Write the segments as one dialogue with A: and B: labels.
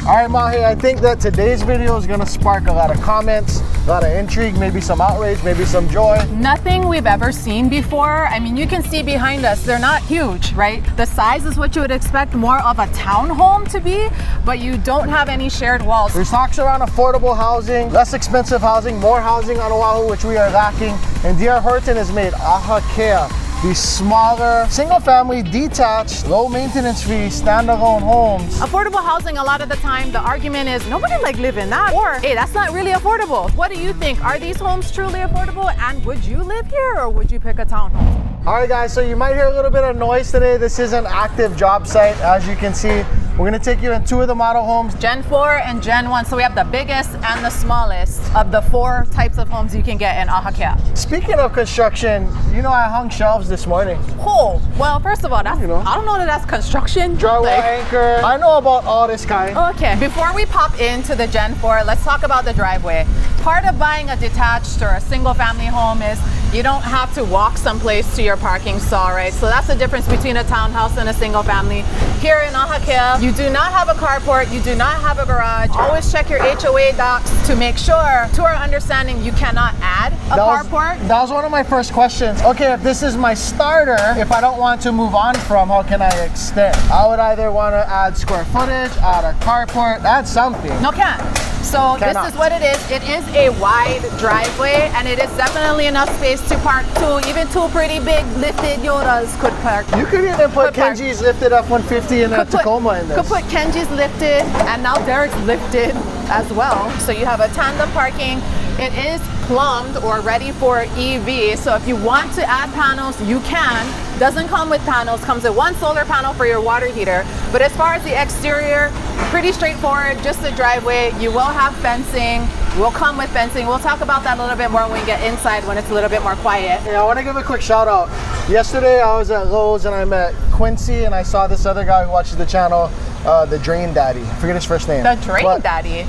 A: All right, Mahe, I think that today's video is gonna spark a lot of comments, a lot of intrigue, maybe some outrage, maybe some joy.
B: Nothing we've ever seen before. I mean, you can see behind us, they're not huge, right? The size is what you would expect more of a townhome to be, but you don't have any shared walls.
A: There's talks around affordable housing, less expensive housing, more housing on Oahu, which we are lacking. And DR Horton has made AHAKEA, these smaller, single-family, detached, low-maintenance fee, standalone homes.
B: Affordable housing, a lot of the time, the argument is nobody like live in that, or hey, that's not really affordable. What do you think? Are these homes truly affordable? And would you live here, or would you pick a townhome?
A: All right, guys, so you might hear a little bit of noise today. This is an active job site, as you can see. We're gonna take you in two of the model homes.
B: Gen 4 and Gen 1, so we have the biggest and the smallest of the 4 types of homes you can get in AHAKEA.
A: Speaking of construction, you know I hung shelves this morning.
B: Oh, well, first of all, that's, I don't know that that's construction.
A: Drywall anchor. I know about all this kind.
B: Okay, before we pop into the Gen 4, let's talk about the driveway. Part of buying a detached or a single family home is you don't have to walk someplace to your parking stall, right? So that's the difference between a townhouse and a single family. Here in AHAKEA, you do not have a carport, you do not have a garage. Always check your HOA docs to make sure, to our understanding, you cannot add a carport.
A: That was one of my first questions. Okay, if this is my starter, if I don't want to move on from, how can I extend? I would either want to add square footage, add a carport, add something.
B: No, can't. So this is what it is. It is a wide driveway, and it is definitely enough space to park even two pretty big lifted Yodas could park.
A: You could even put Kenji's lifted F-150 and a Tacoma in this.
B: Could put Kenji's lifted, and now Derek's lifted as well. So you have a tandem parking. It is plumbed or ready for EV. So if you want to add panels, you can. Doesn't come with panels, comes with one solar panel for your water heater. But as far as the exterior, pretty straightforward, just the driveway. You will have fencing, will come with fencing. We'll talk about that a little bit more when we get inside, when it's a little bit more quiet.
A: Yeah, I want to give a quick shout out. Yesterday I was at Lowe's and I met Quincy, and I saw this other guy who watches the channel, the Drain Daddy. I forget his first name.
B: The Drain Daddy?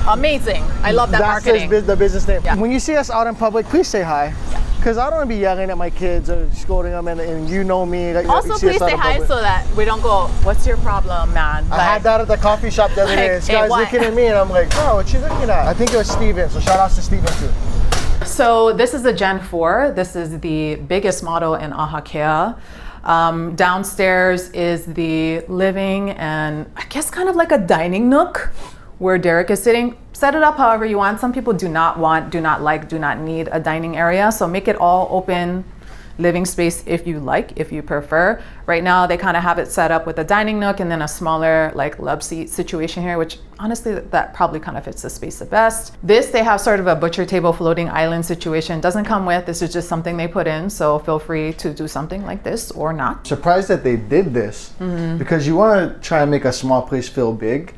B: Amazing. I love that marketing.
A: That's the business name.
B: Yeah.
A: When you see us out in public, please say hi. Because I don't want to be yelling at my kids or scolding them, and you know me. Like,
B: also, please say hi so that we don't go, what's your problem, man?
A: I had that at the coffee shop the other day. This guy's looking at me and I'm like, oh, what you looking at? I think it was Steven, so shout out to Steven too.
B: So this is the Gen 4. This is the biggest model in AHAKEA. Downstairs is the living and I guess kind of like a dining nook where Derek is sitting. Set it up however you want. Some people do not need a dining area. So make it all open living space if you like, if you prefer. Right now they kind of have it set up with a dining nook and then a smaller like love seat situation here, which honestly that probably kind of fits the space the best. This, they have sort of a butcher table floating island situation. Doesn't come with, this is just something they put in. So feel free to do something like this or not.
A: Surprised that they did this because you want to try and make a small place feel big.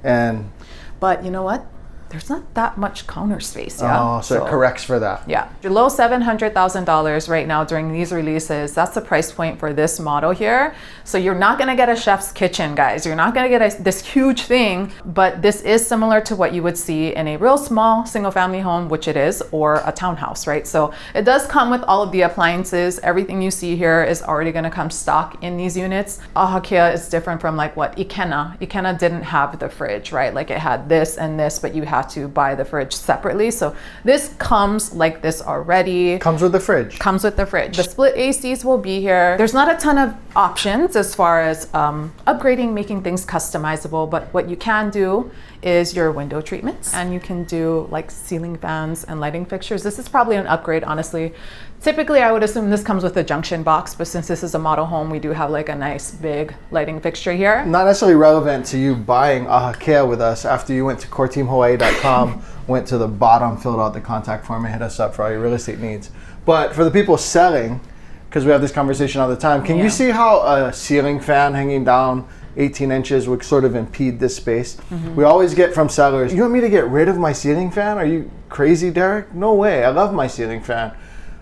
B: But you know what? There's not that much counter space,
A: yeah? Oh, so it corrects for that.
B: Yeah. Below $700,000 right now during these releases. That's the price point for this model here. So you're not gonna get a chef's kitchen, guys. You're not gonna get this huge thing, but this is similar to what you would see in a real small single family home, which it is, or a townhouse, right? So it does come with all of the appliances. Everything you see here is already gonna come stock in these units. AHAKEA is different from like what Ikena. Ikena didn't have the fridge, right? Like it had this and this, but you had to buy the fridge separately. So this comes like this already.
A: Comes with the fridge.
B: Comes with the fridge. The split ACs will be here. There's not a ton of options as far as upgrading, making things customizable, but what you can do is your window treatments, and you can do like ceiling fans and lighting fixtures. This is probably an upgrade, honestly. Typically, I would assume this comes with a junction box, but since this is a model home, we do have like a nice big lighting fixture here.
A: Not necessarily relevant to you buying AHAKEA with us after you went to coreteamhawaii.com, went to the bottom, filled out the contact form, and hit us up for all your real estate needs. But for the people selling, because we have this conversation all the time, can you see how a ceiling fan hanging down 18 inches would sort of impede this space? We always get from sellers, you want me to get rid of my ceiling fan? Are you crazy, Derek? No way, I love my ceiling fan.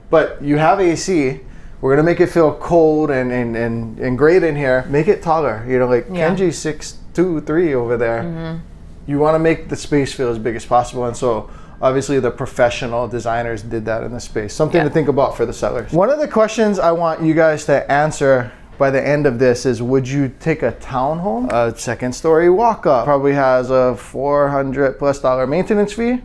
A: But you have AC, we're gonna make it feel cold and great in here. Make it taller, you know, like Kenji's 6'2", 3 over there. You wanna make the space feel as big as possible, and so obviously the professional designers did that in the space. Something to think about for the sellers. One of the questions I want you guys to answer by the end of this is, would you take a townhome, a second story walk up, probably has a $400+ maintenance fee?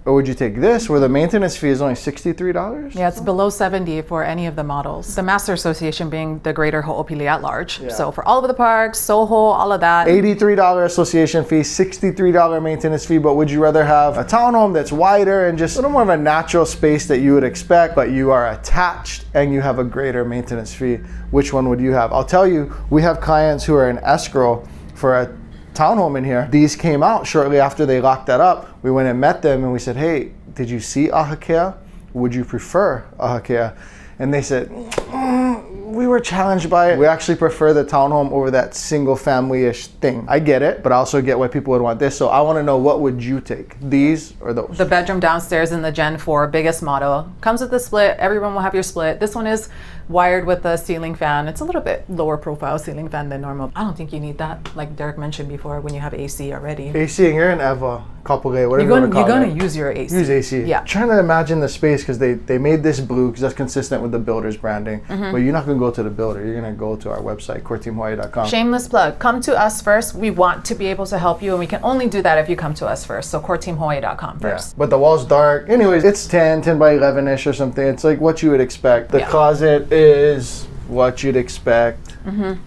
A: Or would you take this, where the maintenance fee is only $63?
B: Yeah, it's below 70 for any of the models. The Master Association being the greater Hoopili at large.
A: Yeah.
B: So for all of the parks, Soho, all of that.
A: $83 association fee, $63 maintenance fee, but would you rather have a townhome that's wider and just a little more of a natural space that you would expect, but you are attached and you have a greater maintenance fee? Which one would you have? I'll tell you, we have clients who are in escrow for a townhome in here. These came out shortly after they locked that up. We went and met them and we said, hey, did you see AHAKEA? Would you prefer AHAKEA? And they said, we were challenged by it. We actually prefer the townhome over that single family-ish thing. I get it, but I also get why people would want this. So I want to know, what would you take? These or those?
B: The bedroom downstairs in the Gen 4 biggest model comes with the split. Everyone will have your split. This one is wired with a ceiling fan. It's a little bit lower profile ceiling fan than normal. I don't think you need that, like Derek mentioned before, when you have AC already.
A: AC, and you're in Eva, Kapolei, whatever
B: You're
A: you want to call
B: going
A: it.
B: to use your AC.
A: Use AC.
B: Yeah.
A: I'm trying to imagine the space, because they made this blue because that's consistent with the builder's branding. But you're not going to go to the builder. You're going to go to our website, coreteamhawaii.com.
B: Shameless plug. Come to us first. We want to be able to help you, and we can only do that if you come to us first. So coreteamhawaii.com first.
A: Yeah. But the wall's dark. Anyways, it's 10 by 11-ish or something. It's like what you would expect. The closet is what you'd expect.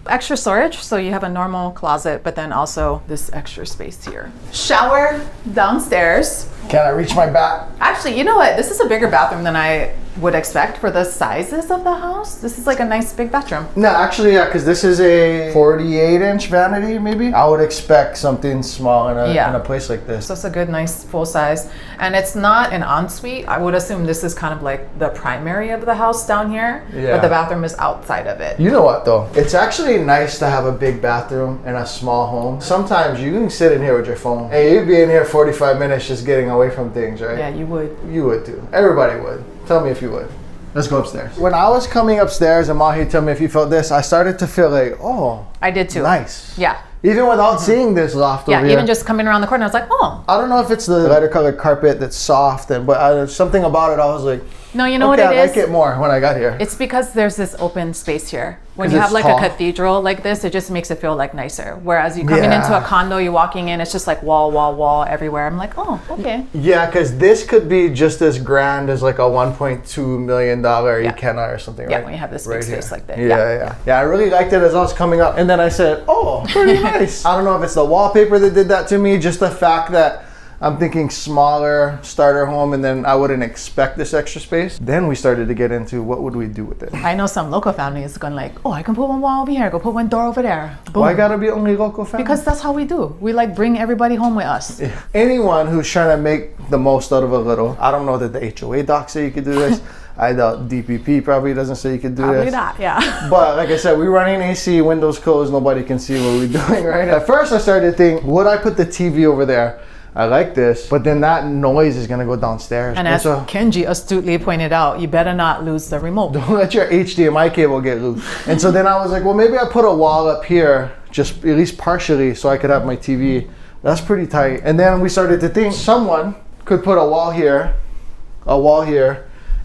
B: Extra storage, so you have a normal closet, but then also this extra space here. Shower downstairs.
A: Can I reach my back?
B: Actually, you know what? This is a bigger bathroom than I would expect for the sizes of the house. This is like a nice big bedroom.
A: No, actually, yeah, because this is a 48-inch vanity, maybe. I would expect something small in a place like this.
B: So it's a good, nice, full size. And it's not an ensuite. I would assume this is kind of like the primary of the house down here, but the bathroom is outside of it.
A: You know what, though? It's actually nice to have a big bathroom in a small home. Sometimes you can sit in here with your phone. Hey, you'd be in here 45 minutes just getting away from things, right?
B: Yeah, you would.
A: You would too. Everybody would. Tell me if you would. Let's go upstairs. When I was coming upstairs and Mahe told me if you felt this, I started to feel like, oh.
B: I did too.
A: Nice.
B: Yeah.
A: Even without seeing this loft over here.
B: Yeah, even just coming around the corner, I was like, oh.
A: I don't know if it's the lighter colored carpet that's soft, but something about it, I was like,
B: no, you know what it is?
A: I like it more when I got here.
B: It's because there's this open space here. When you have like a cathedral like this, it just makes it feel like nicer. Whereas you coming into a condo, you're walking in, it's just like wall everywhere. I'm like, oh, okay.
A: Yeah, because this could be just as grand as like a $1.2 million Ikena or something, right?
B: Yeah, when you have this big space like that.
A: Yeah, I really liked it as I was coming up. And then I said, oh, pretty nice. I don't know if it's the wallpaper that did that to me, just the fact that I'm thinking smaller starter home, and then I wouldn't expect this extra space. Then we started to get into what would we do with it.
B: I know some local families going like, oh, I can put one wall over here, go put one door over there. Boom.
A: Why gotta be only local family?
B: Because that's how we do. We like bring everybody home with us.
A: Yeah. Anyone who's trying to make the most out of a little, I don't know that the HOA doc say you could do this. I doubt DPP probably doesn't say you could do
B: probably
A: this.
B: Probably not, yeah.
A: But like I said, we're running AC, windows closed, nobody can see what we're doing, right? At first I started to think, would I put the TV over there? I like this, but then that noise is gonna go downstairs.
B: And as Kenji astutely pointed out, you better not lose the remote.
A: Don't let your HDMI cable get loose. And so then I was like, well, maybe I put a wall up here, just at least partially, so I could have my TV. That's pretty tight. And then we started to think someone could put a wall here,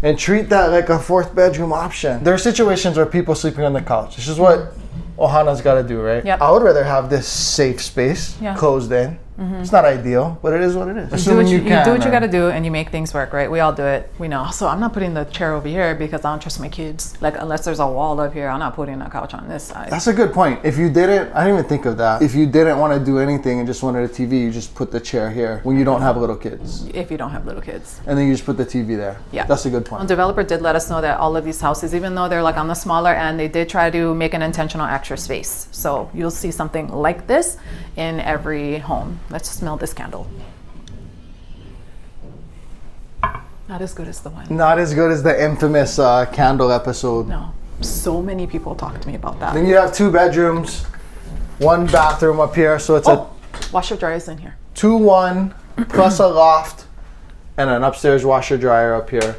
A: and treat that like a fourth bedroom option. There are situations where people sleeping on the couch. This is what Ohana's gotta do, right?
B: Yep.
A: I would rather have this safe space, closed in. It's not ideal, but it is what it is.
B: Assuming you do what you gotta do, and you make things work, right? We all do it. We know. So I'm not putting the chair over here because I don't trust my kids. Like, unless there's a wall up here, I'm not putting a couch on this side.
A: That's a good point. If you didn't, I didn't even think of that. If you didn't want to do anything and just wanted a TV, you just put the chair here when you don't have little kids.
B: If you don't have little kids.
A: And then you just put the TV there.
B: Yeah.
A: That's a good point.
B: The developer did let us know that all of these houses, even though they're like on the smaller end, they did try to make an intentional extra space. So you'll see something like this in every home. Let's smell this candle. Not as good as the one.
A: Not as good as the infamous candle episode.
B: No. So many people talk to me about that.
A: Then you have 2 bedrooms, 1 bathroom up here, so it's a
B: washer dryer is in here.
A: 2-1 plus a loft and an upstairs washer dryer up here.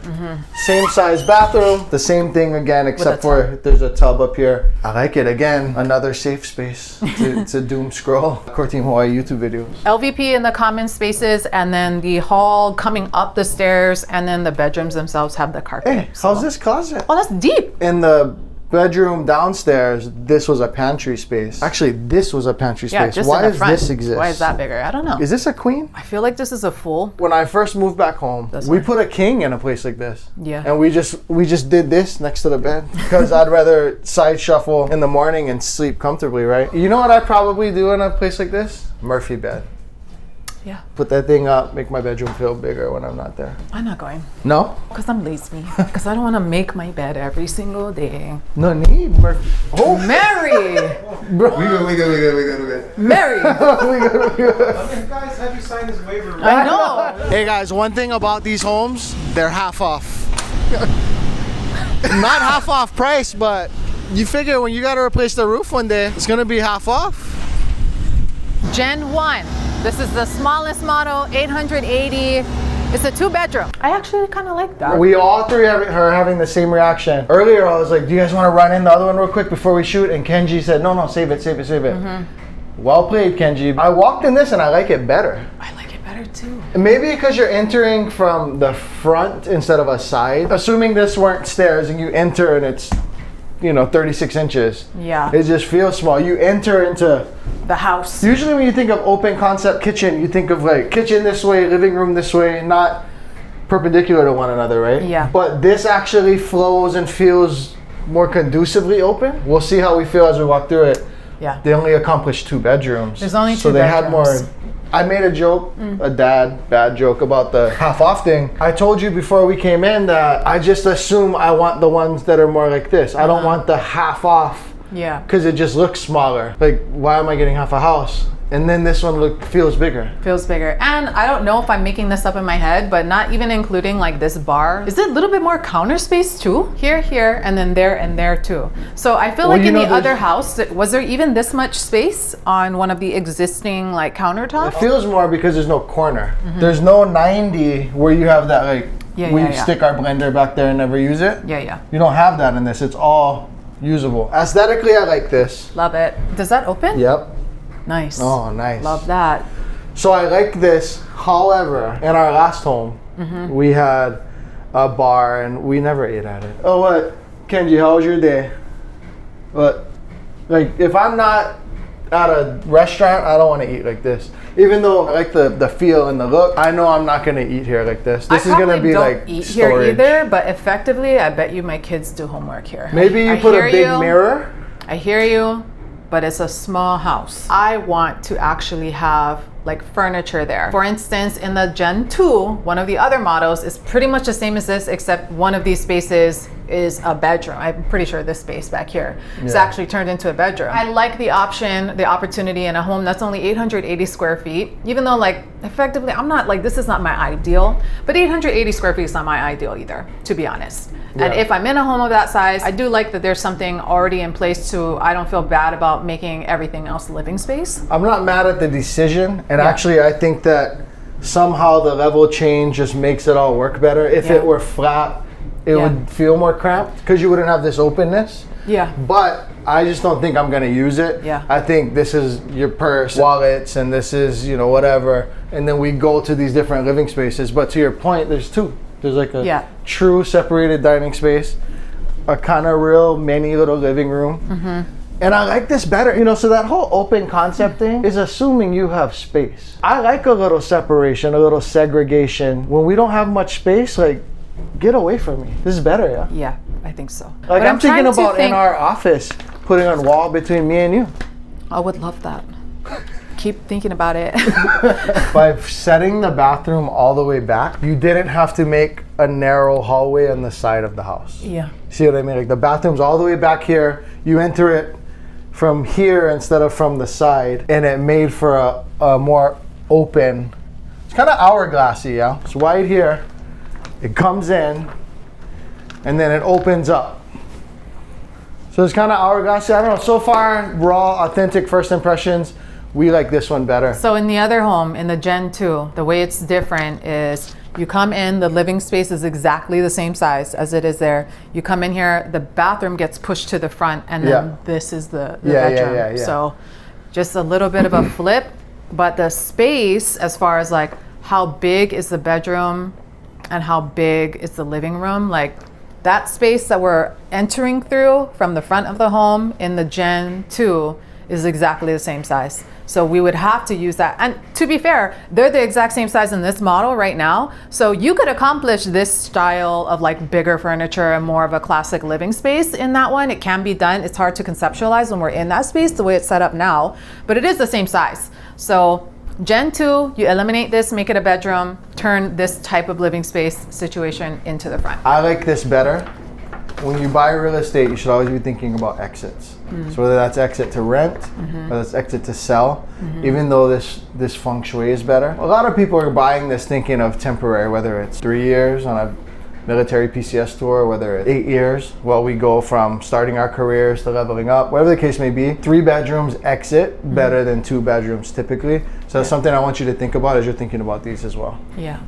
A: Same size bathroom, the same thing again, except for there's a tub up here. I like it. Again, another safe space to doom scroll Core Team Hawaii YouTube videos.
B: LVP in the common spaces, and then the hall coming up the stairs, and then the bedrooms themselves have the carpet.
A: Hey, how's this closet?
B: Oh, that's deep.
A: In the bedroom downstairs, this was a pantry space. Actually, this was a pantry
B: Yeah,
A: space.
B: just
A: Why
B: in the
A: does
B: front.
A: this exist?
B: Why is that bigger? I don't know.
A: Is this a queen?
B: I feel like this is a full.
A: When I first moved back home, we put a king in a place like this.
B: Yeah.
A: And we just did this next to the bed because I'd rather side shuffle in the morning and sleep comfortably, right? You know what I'd probably do in a place like this? Murphy bed.
B: Yeah.
A: Put that thing up, make my bedroom feel bigger when I'm not there.
B: I'm not going.
A: No?
B: Because I'm lazy. Because I don't want to make my bed every single day.
A: No need, Murphy. Oh,
B: Mary!
A: bro.
C: We good.
B: Mary!
C: Guys, have you signed this waiver?
B: I know.
A: Hey guys, one thing about these homes, they're half off. Not half off price, but you figure when you gotta replace the roof one day, it's gonna be half off.
B: Gen 1. This is the smallest model, 880. It's a 2-bedroom. I actually kind of like that.
A: We all three are having the same reaction. Earlier I was like, do you guys wanna run in the other one real quick before we shoot? And Kenji said, no, save it.
B: Mm-hmm.
A: Well played, Kenji. I walked in this and I like it better.
B: I like it better too.
A: Maybe because you're entering from the front instead of a side. Assuming this weren't stairs and you enter and it's, 36 inches.
B: Yeah.
A: It just feels small. You enter into
B: The house.
A: Usually when you think of open concept kitchen, you think of like kitchen this way, living room this way, not perpendicular to one another, right?
B: Yeah.
A: But this actually flows and feels more conducively open. We'll see how we feel as we walk through it.
B: Yeah.
A: They only accomplished 2 bedrooms.
B: There's only 2
A: so they had
B: bedrooms.
A: more. I made a joke, a bad joke about the half off thing. I told you before we came in that I just assume I want the ones that are more like this. I don't want the half off.
B: Yeah.
A: Because it just looks smaller. Like, why am I getting half a house? And then this one feels bigger.
B: Feels bigger. And I don't know if I'm making this up in my head, but not even including like this bar. Is it a little bit more counter space too? Here, and then there and there too. So I feel like in the other house, was there even this much space on one of the existing like countertops?
A: It feels more because there's no corner. There's no 90 where you have that like, we stick our blender back there and never use it.
B: Yeah.
A: You don't have that in this. It's all usable. Aesthetically, I like this.
B: Love it. Does that open?
A: Yep.
B: Nice.
A: Oh, nice.
B: Love that.
A: So I like this. However, in our last home, we had a bar and we never ate at it. Oh, what? Kenji, how was your day? What? Like, if I'm not at a restaurant, I don't want to eat like this. Even though I like the feel and the look, I know I'm not going to eat here like this. This is going to be like
B: eat
A: storage.
B: here either, but effectively, I bet you my kids do homework here.
A: Maybe you put a big mirror.
B: I hear you, but it's a small house. I want to actually have like furniture there. For instance, in the Gen 2, one of the other models is pretty much the same as this, except one of these spaces is a bedroom. I'm pretty sure this space back here is actually turned into a bedroom. I like the opportunity in a home that's only 880 square feet, even though like effectively, I'm not like, this is not my ideal, but 880 square feet is not my ideal either, to be honest. Yeah. And if I'm in a home of that size, I do like that there's something already in place I don't feel bad about making everything else living space.
A: I'm not mad at the decision. And actually, I think that somehow the level change just makes it all work better. If it were flat, it would feel more cramped because you wouldn't have this openness.
B: Yeah.
A: But I just don't think I'm going to use it.
B: Yeah.
A: I think this is your purse, wallets, and this is, whatever. And then we go to these different living spaces. But to your point, there's 2. There's like a true separated dining space, a kind of real mini little living room. And I like this better, so that whole open concept thing is assuming you have space. I like a little separation, a little segregation. When we don't have much space, like, get away from me. This is better, yeah?
B: Yeah, I think so.
A: Like, I'm thinking about in our office, putting a wall between me and you.
B: I would love that. Keep thinking about it.
A: By setting the bathroom all the way back, you didn't have to make a narrow hallway on the side of the house.
B: Yeah.
A: See what I mean? Like the bathroom's all the way back here. You enter it from here instead of from the side, and it made for a more open, it's kind of hourglassy, yeah? It's wide here, it comes in, and then it opens up. So it's kind of hourglassy. I don't know, so far, raw, authentic first impressions, we like this one better.
B: So in the other home, in the Gen 2, the way it's different is you come in, the living space is exactly the same size as it is there. You come in here, the bathroom gets pushed to the front, and then this is the bedroom.
A: Yeah.
B: So just a little bit of a flip, but the space as far as like how big is the bedroom and how big is the living room, like That space that we're entering through from the front of the home in the Gen 2 is exactly the same size. So we would have to use that. And to be fair, they're the exact same size in this model right now. So you could accomplish this style of like bigger furniture and more of a classic living space in that one. It can be done. It's hard to conceptualize when we're in that space the way it's set up now, but it is the same size. So Gen 2, you eliminate this, make it a bedroom, turn this type of living space situation into the front.
A: I like this better. When you buy real estate, you should always be thinking about exits. So whether that's exit to rent, whether that's exit to sell, even though this feng shui is better. A lot of people are buying this thinking of temporary, whether it's 3 years on a military PCS tour, whether it's 8 years. Well, we go from starting our careers to leveling up, whatever the case may be. 3 bedrooms exit better than 2 bedrooms typically. So that's something I want you to think about as you're thinking about these as well.
B: Yeah.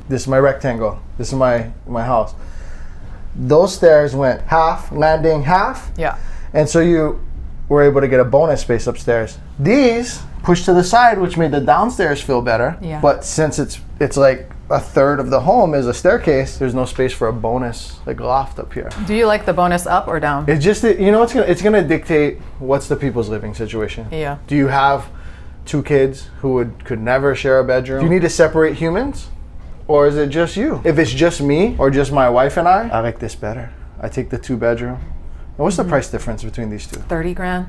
A: This is my rectangle. This is my house. Those stairs went half, landing half.
B: Yeah.
A: And so you were able to get a bonus space upstairs. These pushed to the side, which made the downstairs feel better.
B: Yeah.
A: But since it's like a third of the home is a staircase, there's no space for a bonus like loft up here.
B: Do you like the bonus up or down?
A: It's just, you know, it's gonna dictate what's the people's living situation.
B: Yeah.
A: Do you have 2 kids who could never share a bedroom? Do you need to separate humans? Or is it just you? If it's just me or just my wife and I like this better. I take the 2 bedroom. And what's the price difference between these two?
B: 30 grand.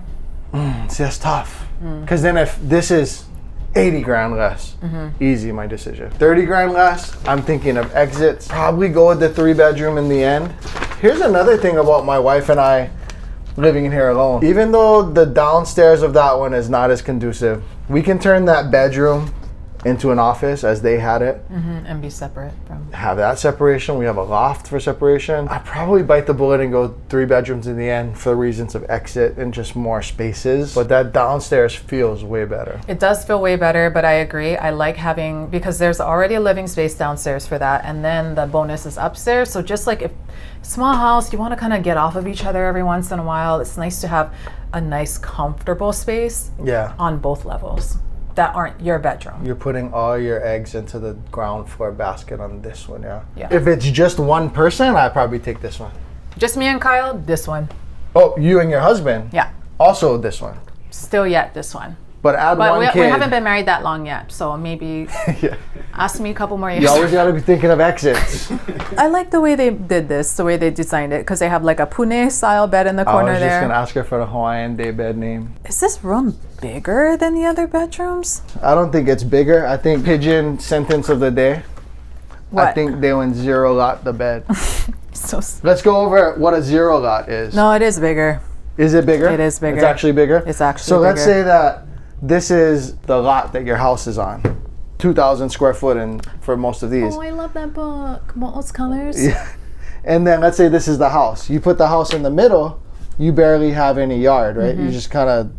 A: See, that's tough. Because then if this is 80 grand less, easy my decision. 30 grand less, I'm thinking of exits. Probably go with the 3 bedroom in the end. Here's another thing about my wife and I living in here alone. Even though the downstairs of that one is not as conducive, we can turn that bedroom into an office as they had it,
B: and be separate from.
A: have that separation. We have a loft for separation. I probably bite the bullet and go 3 bedrooms in the end for reasons of exit and just more spaces. But that downstairs feels way better.
B: It does feel way better, but I agree. I like having, because there's already a living space downstairs for that, and then the bonus is upstairs. So just like if small house, you want to kind of get off of each other every once in a while. It's nice to have a nice, comfortable space on both levels that aren't your bedroom.
A: You're putting all your eggs into the ground floor basket on this one, yeah?
B: Yeah.
A: If it's just one person, I'd probably take this one.
B: Just me and Kyle, this one.
A: Oh, you and your husband?
B: Yeah.
A: Also this one.
B: Still yet this one.
A: But add
B: But
A: one
B: we
A: kid.
B: haven't been married that long yet, so maybe
A: Yeah.
B: ask me a couple more years.
A: You always gotta be thinking of exits.
B: I like the way they did this, the way they designed it, because they have like a Pune style bed in the corner
A: I was just
B: there.
A: gonna ask her for the Hawaiian day bed name.
B: Is this room bigger than the other bedrooms?
A: I don't think it's bigger. I think pigeon sentence of the day.
B: What?
A: I think they went 0 lot the bed.
B: So
A: Let's go over what a 0 lot is.
B: no, it is bigger.
A: Is it bigger?
B: It is bigger.
A: It's actually bigger?
B: It's actually
A: So let's
B: bigger.
A: say that this is the lot that your house is on. 2,000 square foot and for most of these.
B: Oh, I love that book. Most colors.
A: Yeah. And then let's say this is the house. You put the house in the middle, you barely have any yard, right? You just kind of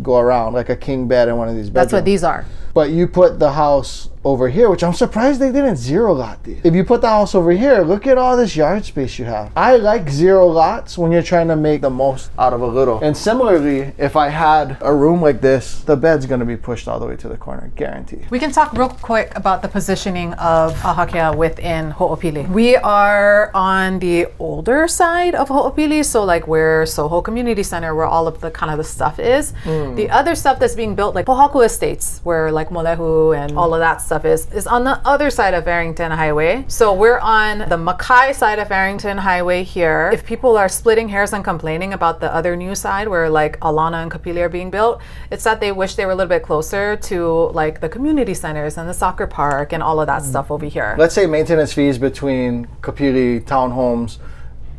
A: go around like a king bed in one of these bedrooms.
B: That's what these are.
A: But you put the house over here, which I'm surprised they didn't 0 lot these. If you put the house over here, look at all this yard space you have. I like 0 lots when you're trying to make the most out of a little. And similarly, if I had a room like this, the bed's gonna be pushed all the way to the corner, guaranteed.
B: We can talk real quick about the positioning of AHAKEA within Ho'opili. We are on the older side of Ho'opili, so like where Soho Community Center, where all of the kind of the stuff is. The other stuff that's being built, like Pohaku Estates, where like Molehu and all of that stuff is on the other side of Barrington Highway. So we're on the Makai side of Barrington Highway here. If people are splitting hairs and complaining about the other new side where like Alana and Kapili are being built, it's that they wish they were a little bit closer to like the community centers and the soccer park and all of that stuff over here.
A: Let's say maintenance fees between Kapili townhomes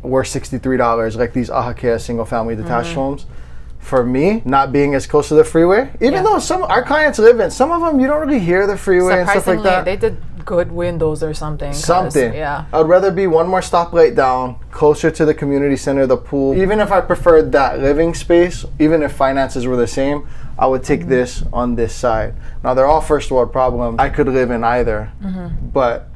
A: were $63, like these AHAKEA single family detached homes. For me, not being as close to the freeway, even though some our clients live in, some of them you don't really hear the freeway and stuff like that.
B: They did good windows or something.
A: Something.
B: Yeah.
A: I'd rather be one more stoplight down, closer to the community center, the pool. Even if I preferred that living space, even if finances were the same, I would take this on this side. Now they're all first world problems. I could live in either, but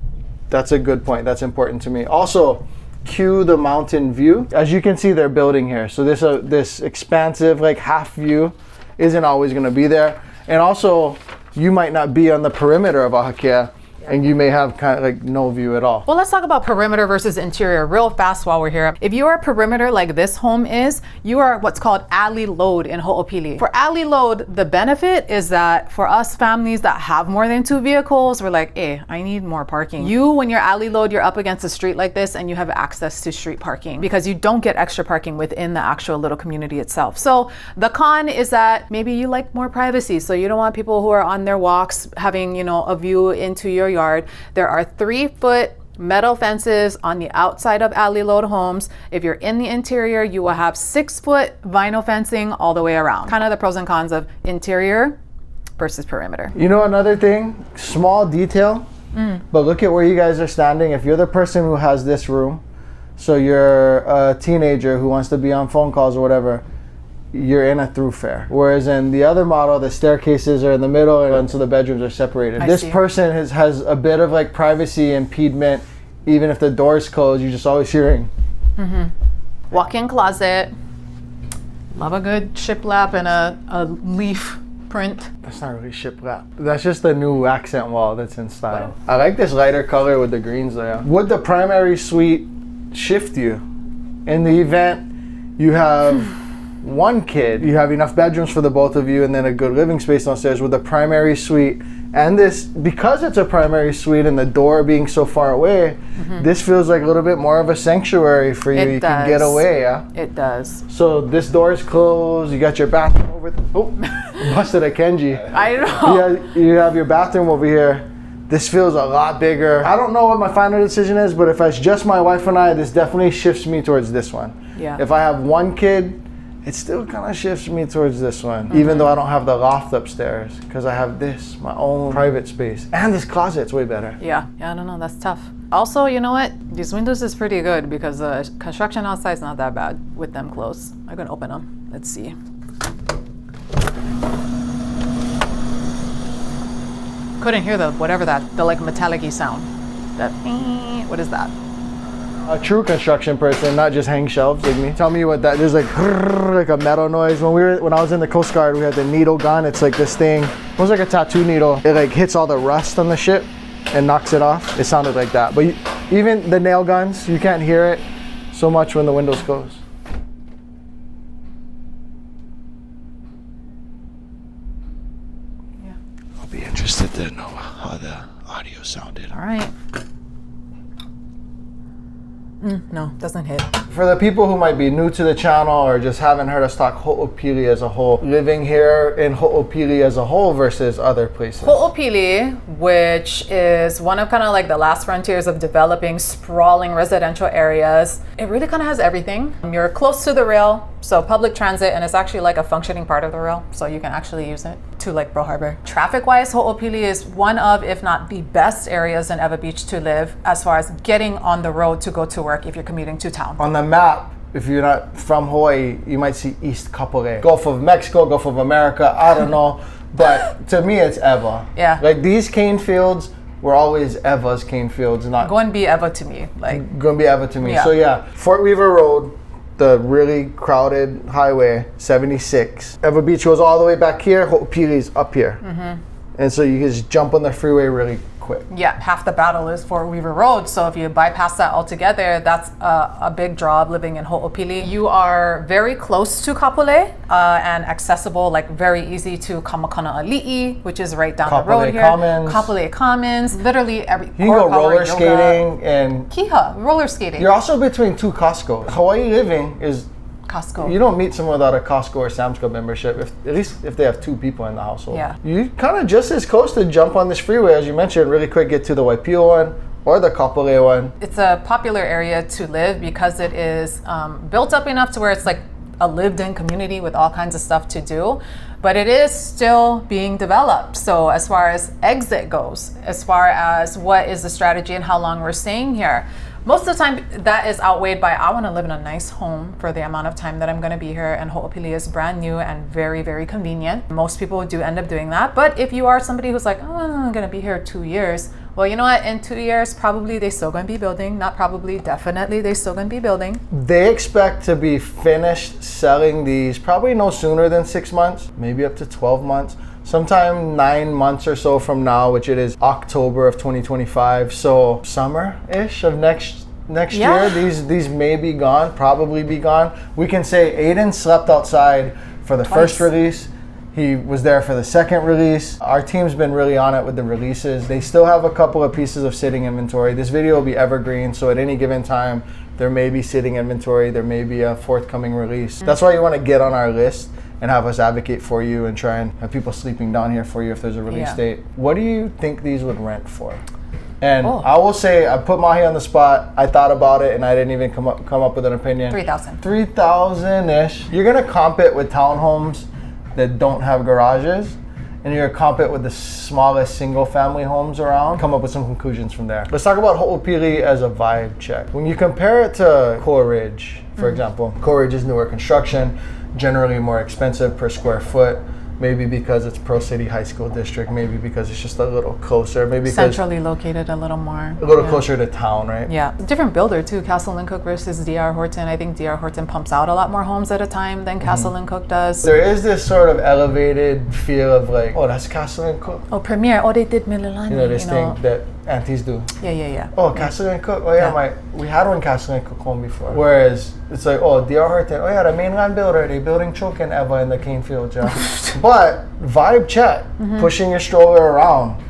A: that's a good point. That's important to me. Also, cue the mountain view. As you can see, they're building here. So this expansive like half view isn't always gonna be there. And also, you might not be on the perimeter of AHAKEA and you may have kind of like no view at all.
B: Well, let's talk about perimeter versus interior real fast while we're here. If you are perimeter like this home is, you are what's called alley load in Ho'opili. For alley load, the benefit is that for us families that have more than 2 vehicles, we're like, hey, I need more parking. When you're alley load, you're up against a street like this and you have access to street parking because you don't get extra parking within the actual little community itself. So the con is that maybe you like more privacy. So you don't want people who are on their walks having, a view into your yard. There are 3-foot metal fences on the outside of alley load homes. If you're in the interior, you will have 6-foot vinyl fencing all the way around. Kind of the pros and cons of interior versus perimeter.
A: Another thing, small detail, but look at where you guys are standing. If you're the person who has this room, so you're a teenager who wants to be on phone calls or whatever, you're in a thoroughfare. Whereas in the other model, the staircases are in the middle and so the bedrooms are separated. This person has a bit of like privacy impediment. Even if the door's closed, you're just always hearing.
B: Walk-in closet. Love a good shiplap and a leaf print.
A: That's not really shiplap. That's just the new accent wall that's in style. I like this lighter color with the greens there. Would the primary suite shift you? In the event you have one kid, you have enough bedrooms for the both of you and then a good living space downstairs with the primary suite. And this, because it's a primary suite and the door being so far away, this feels like a little bit more of a sanctuary for you. You can get away, yeah?
B: It does.
A: So this door is closed, you got your bathroom over busted a Kenji.
B: I know.
A: You have your bathroom over here. This feels a lot bigger. I don't know what my final decision is, but if it's just my wife and I, this definitely shifts me towards this one.
B: Yeah.
A: If I have one kid, it still kind of shifts me towards this one, even though I don't have the loft upstairs, because I have this, my own private space. And this closet's way better.
B: Yeah, I don't know, that's tough. Also, you know what? These windows is pretty good because the construction outside is not that bad with them closed. I'm gonna open them. Let's see. Couldn't hear the like metallic-y sound. What is that?
A: A true construction person, not just hang shelves like me. Tell me what that, there's like a metal noise. When I was in the Coast Guard, we had the needle gun. It's like this thing, it was like a tattoo needle. It like hits all the rust on the ship and knocks it off. It sounded like that. But even the nail guns, you can't hear it so much when the windows close.
B: Yeah.
C: I'll be interested to know how the audio sounded.
B: All right. No, doesn't hit.
A: For the people who might be new to the channel or just haven't heard us talk Ho'opili as a whole, living here in Ho'opili as a whole versus other places.
B: Ho'opili, which is one of kind of like the last frontiers of developing sprawling residential areas, it really kind of has everything. You're close to the rail, so public transit, and it's actually like a functioning part of the rail, so you can actually use it to like Pearl Harbor. Traffic-wise, Ho'opili is one of, if not the best areas in Ewa Beach to live as far as getting on the road to go to work if you're commuting to town.
A: On the map, if you're not from Hawaii, you might see East Kapolei. Gulf of Mexico, Gulf of America, I don't know. But to me, it's Ewa.
B: Yeah.
A: Like these cane fields were always Ewa's cane fields, not
B: Go and be Ewa to me. Like,
A: gonna be Ewa to me.
B: Yeah.
A: So yeah, Fort Weaver Road, the really crowded highway, 76. Ewa Beach goes all the way back here, Ho'opili's up here. And so you can just jump on the freeway really quick.
B: yeah, half the battle is Fort Weaver Road. So if you bypass that altogether, that's a big draw of living in Ho'opili. You are very close to Kapolei and accessible, like very easy to Kamakana-Ali'i, which is right down the road here. Kapolei Commons. Literally every.
A: You can go roller skating and
B: Kiha, roller skating.
A: you're also between two Costco's. Hawaii living is
B: Costco.
A: You don't meet someone without a Costco or Sam's Club membership, at least if they have two people in the household.
B: Yeah.
A: You kind of just as close to jump on this freeway, as you mentioned, really quick, get to the Waipio one or the Kapolei one.
B: It's a popular area to live because it is built up enough to where it's like a lived-in community with all kinds of stuff to do, but it is still being developed. So as far as exit goes, as far as what is the strategy and how long we're staying here, most of the time that is outweighed by I want to live in a nice home for the amount of time that I'm going to be here, and Ho'opili is brand new and very, very convenient. Most people do end up doing that, but if you are somebody who's like, oh, I'm going to be here 2 years, well, you know what, in 2 years probably they still going to be building, not probably, definitely they still going to be building.
A: They expect to be finished selling these probably no sooner than 6 months, maybe up to 12 months. sometime 9 months or so from now, which it is October of 2025. So summer-ish of next year, these may be gone, probably be gone. We can say Aiden slept outside for the first release. He was there for the second release. Our team's been really on it with the releases. They still have a couple of pieces of sitting inventory. This video will be evergreen, so at any given time, there may be sitting inventory, there may be a forthcoming release. That's why you want to get on our list and have us advocate for you and try and have people sleeping down here for you if there's a release date. What do you think these would rent for? And I will say, I put Mahe on the spot. I thought about it and I didn't even come up with an opinion.
B: 3,000.
A: 3,000-ish. You're gonna comp it with townhomes that don't have garages, and you're gonna comp it with the smallest single family homes around, come up with some conclusions from there. Let's talk about Hoopili as a vibe check. When you compare it to Koa Ridge, for example, Koa Ridge is newer construction, generally more expensive per square foot, maybe because it's Pro City High School District, maybe because it's just a little closer, maybe because
B: centrally located a little more.
A: A little closer to town, right?
B: Yeah, different builder too. Castle and Cook versus DR Horton. I think DR Horton pumps out a lot more homes at a time than Castle and Cook does.
A: There is this sort of elevated feel of like, oh, that's Castle and Cook.
B: Oh, Premier. Oh, they did Mililani.
A: You know, this thing that aunties do.
B: Yeah.
A: Oh, Castle and Cook. Oh yeah, we had one Castle and Cook home before. Whereas it's like, oh, DR Horton. Oh yeah, the mainland builder. They building Chokin Eva in the cane field, yeah. But vibe check, pushing your stroller around.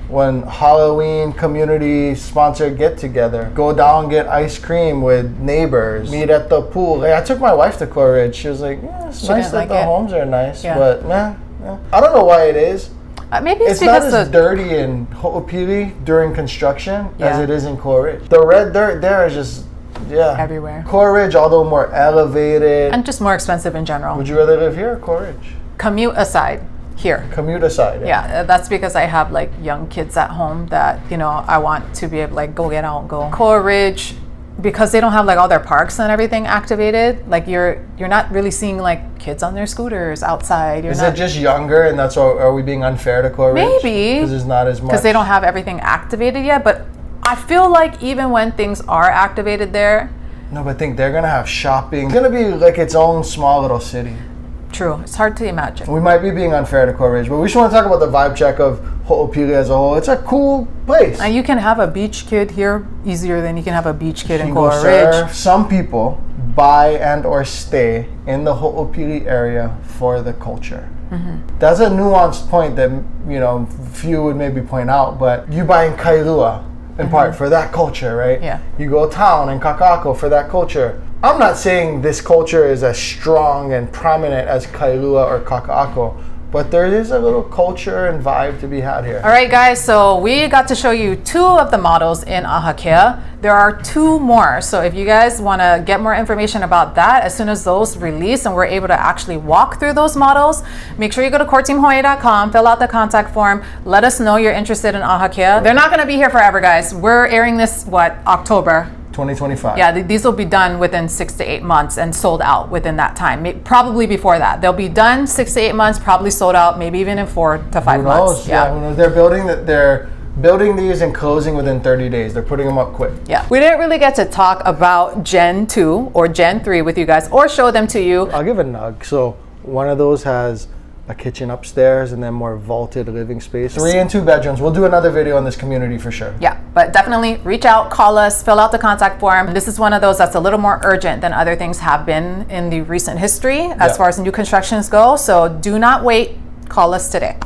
A: When Halloween community sponsored get together, go down, get ice cream with neighbors, meet at the pool. Like, I took my wife to Koa Ridge. She was like, yeah, it's nice that the homes are nice, but man, I don't know why it is.
B: Maybe
A: it's not as dirty in Hoopili during construction as it is in Koa Ridge. The red dirt there is just
B: everywhere.
A: Koa Ridge, although more elevated
B: and just more expensive in general.
A: Would you rather live here or Koa Ridge?
B: Commute aside, here.
A: Commute aside.
B: Yeah, that's because I have like young kids at home that I want to be able to like go get out and go. Koa Ridge, because they don't have like all their parks and everything activated, like you're not really seeing like kids on their scooters outside.
A: Is it just younger, and that's why are we being unfair to Koa Ridge?
B: Maybe
A: because there's not as much.
B: Because they don't have everything activated yet. But I feel like even when things are activated there.
A: No, but I think they're gonna have shopping. It's gonna be like its own small little city.
B: True, it's hard to imagine.
A: We might be being unfair to Koa Ridge, but we just want to talk about the vibe check of Hoopili as a whole. It's a cool place.
B: And you can have a beach kid here easier than you can have a beach kid in Koa Ridge.
A: Some people buy and or stay in the Hoopili area for the culture. That's a nuanced point that few would maybe point out, but you buy in Kailua in part for that culture, right?
B: Yeah.
A: You go town in Kakako for that culture. I'm not saying this culture is as strong and prominent as Kailua or Kaka'ako, but there is a little culture and vibe to be had here.
B: All right, guys, so we got to show you 2 of the models in AHAKEA. There are 2 more, so if you guys want to get more information about that, as soon as those release and we're able to actually walk through those models, make sure you go to courtteamhawaii.com, fill out the contact form, let us know you're interested in AHAKEA. They're not going to be here forever, guys. We're airing this, October?
A: 2025.
B: Yeah, these will be done within 6 to 8 months and sold out within that time. Probably before that. They'll be done 6 to 8 months, probably sold out, maybe even in 4 to 5 months.
A: Yeah, who knows? They're building these and closing within 30 days. They're putting them up quick.
B: Yeah. We didn't really get to talk about Gen 2 or Gen 3 with you guys or show them to you.
A: I'll give a nug. So one of those has a kitchen upstairs and then more vaulted living space. 3 and 2 bedrooms. We'll do another video on this community for sure.
B: Yeah, but definitely reach out, call us, fill out the contact form. This is one of those that's a little more urgent than other things have been in the recent history as far as new constructions go. So do not wait. Call us today.